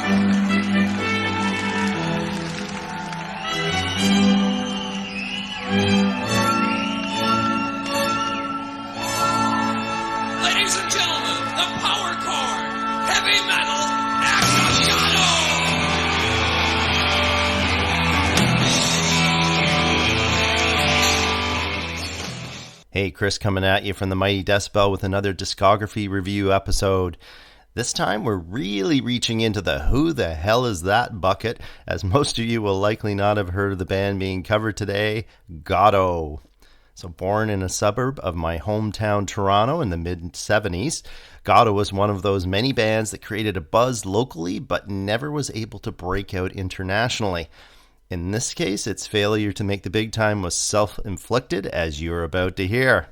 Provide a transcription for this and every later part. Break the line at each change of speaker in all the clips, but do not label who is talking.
Ladies and gentlemen, the power chord, heavy metal, and Goddo!
Hey, Chris coming at you from the Mighty Decibel with another Discography review episode. This time we're really reaching into the who the hell is that bucket, as most of you will likely not have heard of the band being covered today, Goddo. So born in a suburb of my hometown Toronto in the mid-70s, Goddo was one of those many bands that created a buzz locally but never was able to break out internationally. In this case, its failure to make the big time was self-inflicted, as you're about to hear.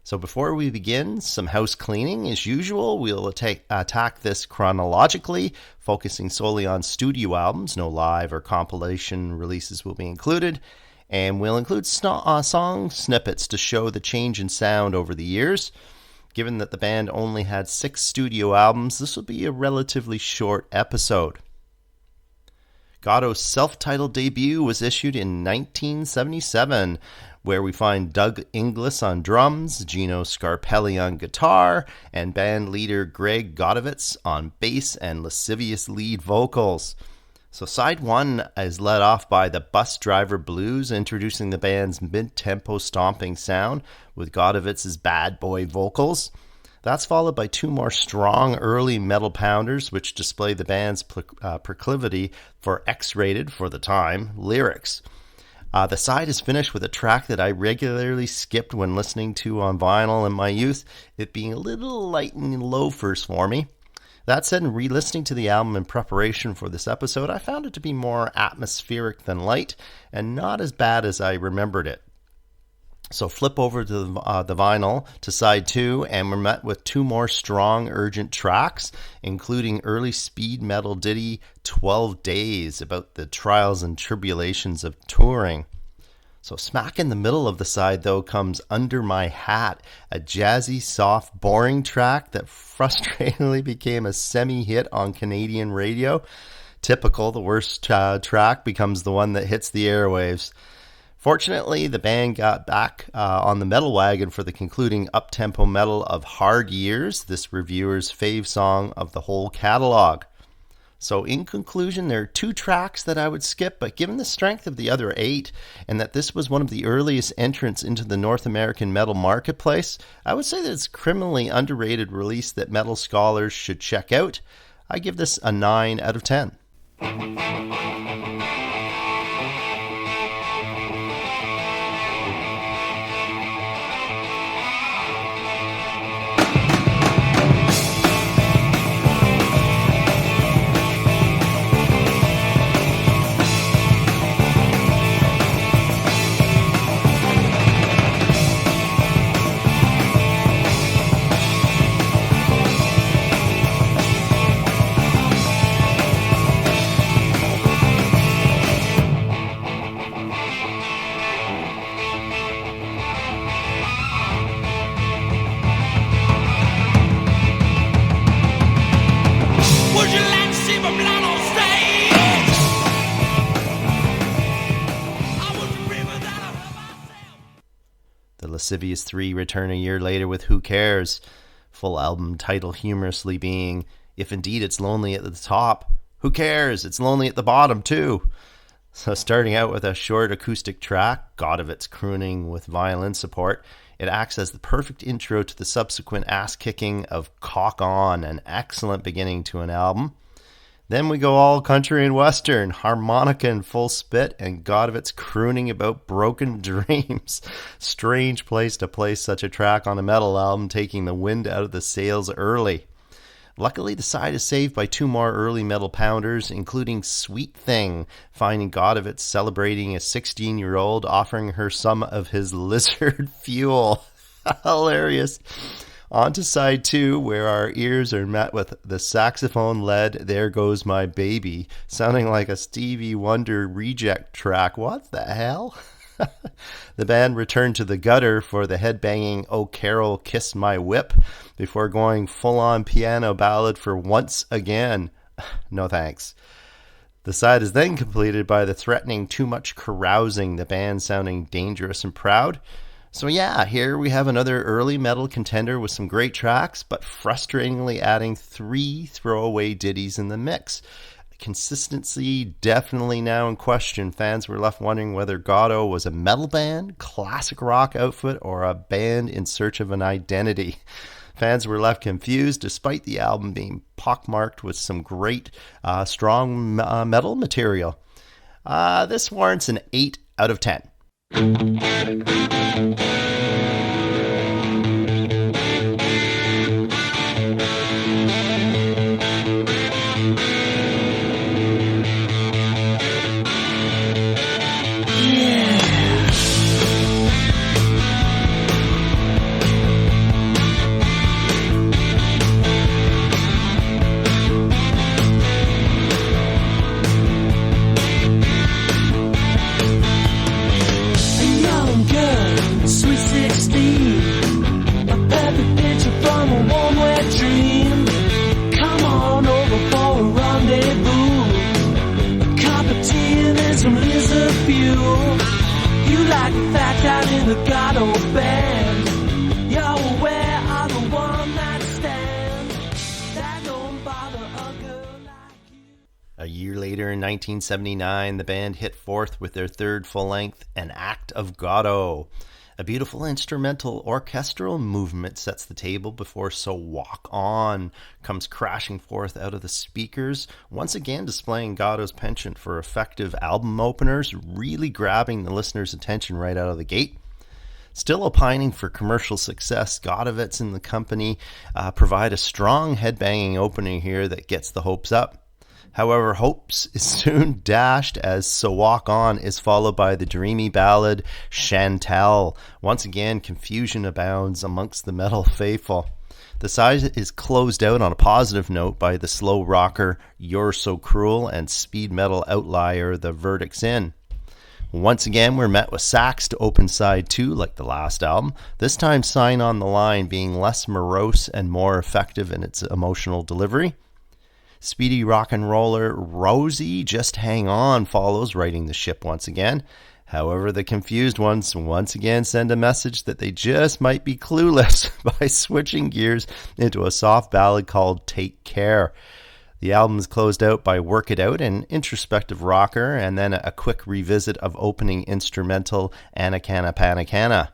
So before we begin, some house cleaning. As usual, we'll attack this chronologically, focusing solely on studio albums. No live or compilation releases will be included. And we'll include song snippets to show the change in sound over the years. Given that the band only had 6 studio albums, this will be a relatively short episode. Goddo's self-titled debut was issued in 1977, where we find Doug Inglis on drums, Gino Scarpelli on guitar, and band leader Greg Godovitz on bass and lascivious lead vocals. So side 1 is led off by the Bus Driver Blues, introducing the band's mid-tempo stomping sound with Godovitz's bad boy vocals. That's followed by 2 more strong early metal pounders, which display the band's proclivity for X-rated, for the time, lyrics. The side is finished with a track that I regularly skipped when listening to on vinyl in my youth, it being a little light and loafers for me. That said, in re-listening to the album in preparation for this episode, I found it to be more atmospheric than light, and not as bad as I remembered it. So flip over to the vinyl to side 2, and we're met with 2 more strong, urgent tracks, including early speed metal ditty 12 Days, about the trials and tribulations of touring. So smack in the middle of the side, though, comes Under My Hat, a jazzy, soft, boring track that frustratingly became a semi-hit on Canadian radio. Typical, the worst track becomes the one that hits the airwaves. Fortunately, the band got back on the metal wagon for the concluding up-tempo metal of Hard Years, this reviewer's fave song of the whole catalog. So in conclusion, there are 2 tracks that I would skip, but given the strength of the other 8, and that this was one of the earliest entrants into the North American metal marketplace, I would say that it's a criminally underrated release that metal scholars should check out. I give this a 9 out of 10. Lascivious 3 return a year later with Who Cares? Full album title humorously being, if indeed it's lonely at the top, who cares? It's lonely at the bottom too. So starting out with a short acoustic track, Godovitz crooning with violin support, it acts as the perfect intro to the subsequent ass-kicking of Cock On, an excellent beginning to an album. Then we go all country and western, harmonica in full spit, and Godovitz crooning about broken dreams. Strange place to place such a track on a metal album, taking the wind out of the sails early. Luckily, the side is saved by 2 more early metal pounders, including Sweet Thing, finding Godovitz celebrating a 16-year-old, offering her some of his lizard fuel. Hilarious. On to side 2, where our ears are met with the saxophone-led There Goes My Baby, sounding like a Stevie Wonder reject track. What the hell? The band returned to the gutter for the headbanging Oh Carol Kiss My Whip, before going full-on piano ballad for Once Again, No thanks. The side is then completed by the threatening too much carousing, the band sounding dangerous and proud. So yeah, here we have another early metal contender with some great tracks, but frustratingly adding 3 throwaway ditties in the mix. Consistency definitely now in question. Fans were left wondering whether Goddo was a metal band, classic rock outfit, or a band in search of an identity. Fans were left confused despite the album being pockmarked with some great strong metal material. This warrants an 8 out of 10.
The Goddo band, you're aware of the one night stand that don't bother a girl like you.
A year later in 1979, the band hit forth with their third full-length, An Act of Goddo. A beautiful instrumental orchestral movement sets the table before So Walk On comes crashing forth out of the speakers, once again displaying Goddo's penchant for effective album openers, really grabbing the listener's attention right out of the gate. Still opining for commercial success, Godovitz and the company provide a strong headbanging opening here that gets the hopes up. However, hopes is soon dashed as So Walk On is followed by the dreamy ballad Chantal. Once again, confusion abounds amongst the metal faithful. The side is closed out on a positive note by the slow rocker You're So Cruel and speed metal outlier The Verdict's In. Once again, we're met with sax to open side 2 like the last album, this time Sign on the Line being less morose and more effective in its emotional delivery. Speedy rock and roller Rosie Just Hang On follows, righting the ship once again. However, the confused ones once again send a message that they just might be clueless by switching gears into a soft ballad called Take Care. The album is closed out by Work It Out, an introspective rocker, and then a quick revisit of opening instrumental Anacana Panacana.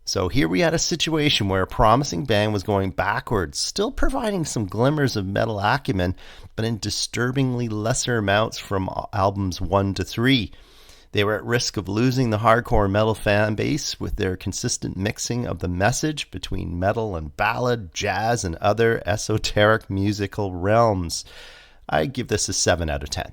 So here we had a situation where a promising band was going backwards, still providing some glimmers of metal acumen, but in disturbingly lesser amounts from albums 1 to 3. They were at risk of losing the hardcore metal fan base with their consistent mixing of the message between metal and ballad, jazz, and other esoteric musical realms. I give this a 7 out of 10.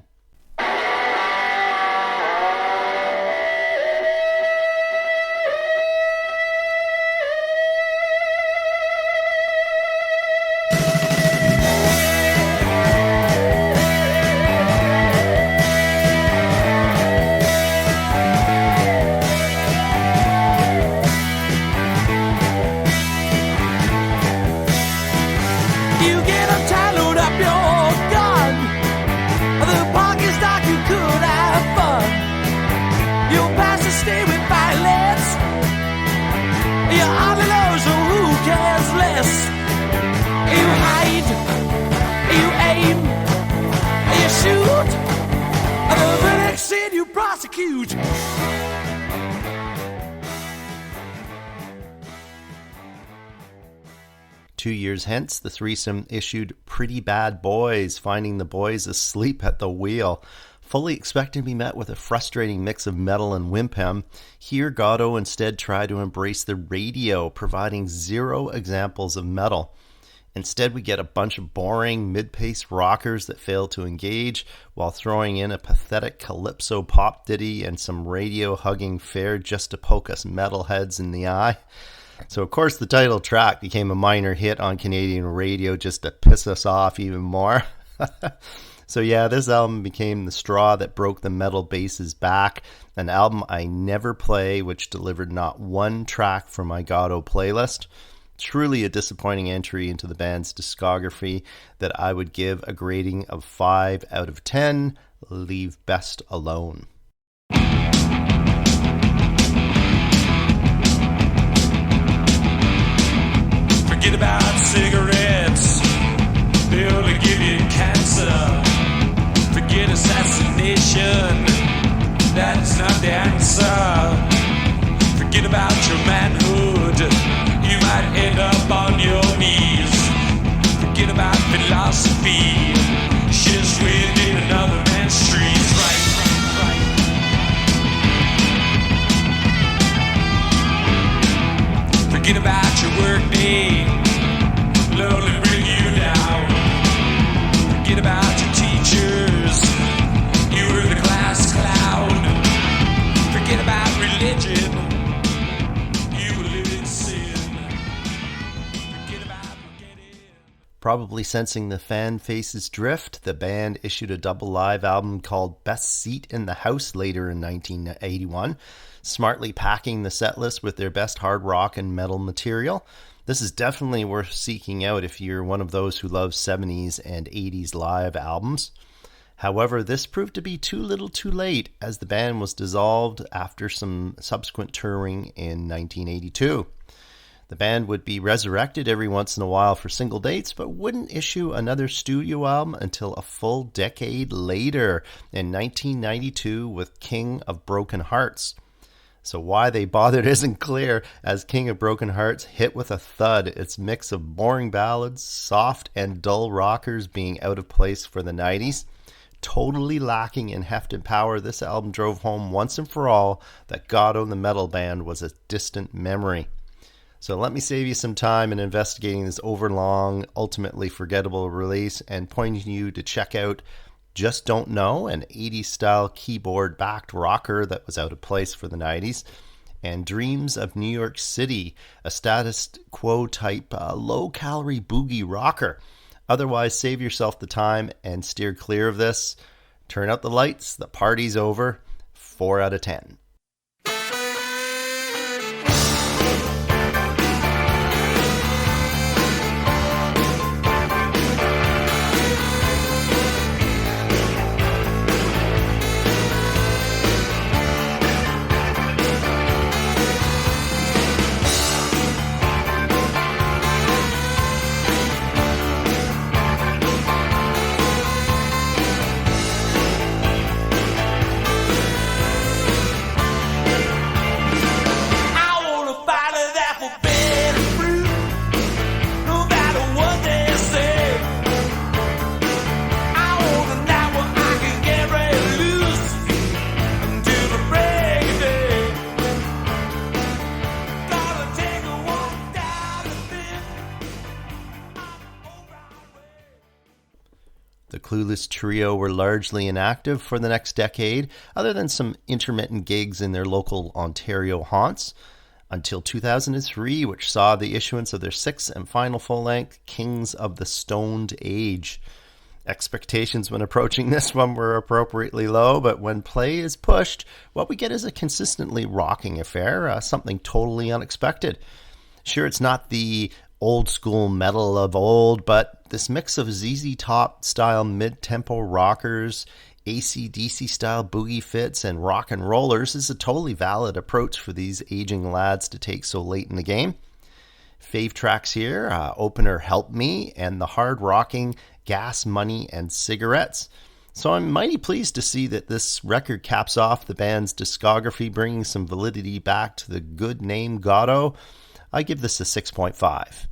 2 years hence, the threesome issued Pretty Bad Boys, finding the boys asleep at the wheel. Fully expecting to be met with a frustrating mix of metal and wimpem, here Goddo instead tried to embrace the radio, providing 0 examples of metal. Instead, we get a bunch of boring, mid-paced rockers that fail to engage, while throwing in a pathetic calypso pop ditty and some radio-hugging fare just to poke us metalheads in the eye. So, of course, the title track became a minor hit on Canadian radio just to piss us off even more. So, yeah, this album became the straw that broke the metal base's back, an album I never play, which delivered not one track from my Goddo playlist. Truly a disappointing entry into the band's discography that I would give a grading of 5 out of 10. Leave Best alone.
Forget about cigarettes, they'll give you cancer. Forget assassination, that's not the answer. Forget about your manhood, you might end up on your knees. Forget about philosophy, shit's within another man's streets. Right. Forget about your work day, lonely bring you down. Forget about your teachers, you were the class clown. Forget about religion, you will live in sin. Forget about forgetting.
Probably sensing the fan face's drift, the band issued a double live album called Best Seat in the House later in 1981, smartly packing the setlist with their best hard rock and metal material. This is definitely worth seeking out if you're one of those who loves 70s and 80s live albums. However, this proved to be too little too late, as the band was dissolved after some subsequent touring in 1982. The band would be resurrected every once in a while for single dates, but wouldn't issue another studio album until a full decade later in 1992 with King of Broken Hearts. So why they bothered isn't clear, as King of Broken Hearts hit with a thud, its mix of boring ballads, soft and dull rockers being out of place for the 90s. Totally lacking in heft and power, this album drove home once and for all that Goddo the metal band was a distant memory. So let me save you some time in investigating this overlong, ultimately forgettable release and pointing you to check out Just Don't Know, an 80s style keyboard backed rocker that was out of place for the 90s, and Dreams of New York City, a status quo type low calorie boogie rocker. Otherwise, save yourself the time and steer clear of this. Turn out the lights, the party's over. 4 out of 10. The Clueless Trio were largely inactive for the next decade, other than some intermittent gigs in their local Ontario haunts, until 2003, which saw the issuance of their sixth and final full-length Kings of the Stoned Age. Expectations when approaching this one were appropriately low, but when play is pushed, what we get is a consistently rocking affair, something totally unexpected. Sure, it's not the old school metal of old, but this mix of ZZ Top style mid-tempo rockers, AC/DC style boogie fits, and rock and rollers is a totally valid approach for these aging lads to take so late in the game. Fave tracks here, opener Help Me, and the hard rocking Gas Money and Cigarettes. So I'm mighty pleased to see that this record caps off the band's discography, bringing some validity back to the good name Goddo. I give this a 6.5.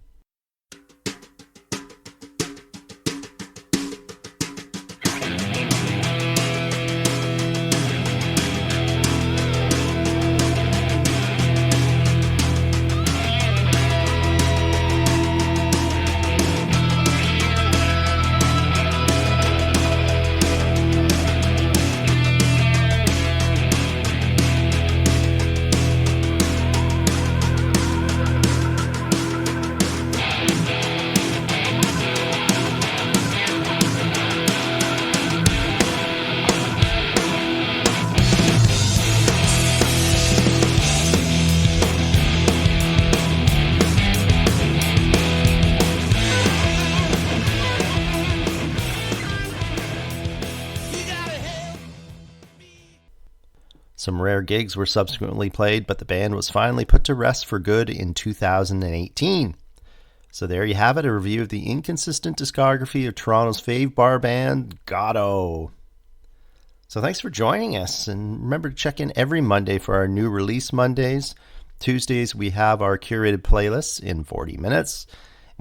Some rare gigs were subsequently played, but the band was finally put to rest for good in 2018. So there you have it, a review of the inconsistent discography of Toronto's fave bar band, Goddo. So thanks for joining us, and remember to check in every Monday for our new release Mondays. Tuesdays we have our curated playlists in 40 minutes.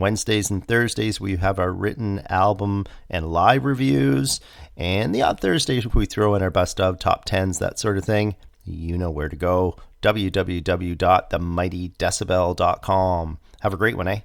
Wednesdays and Thursdays we have our written album and live reviews. And the odd Thursdays we throw in our best of, top 10s, that sort of thing. You know where to go. www.themightydecibel.com. Have a great one, eh?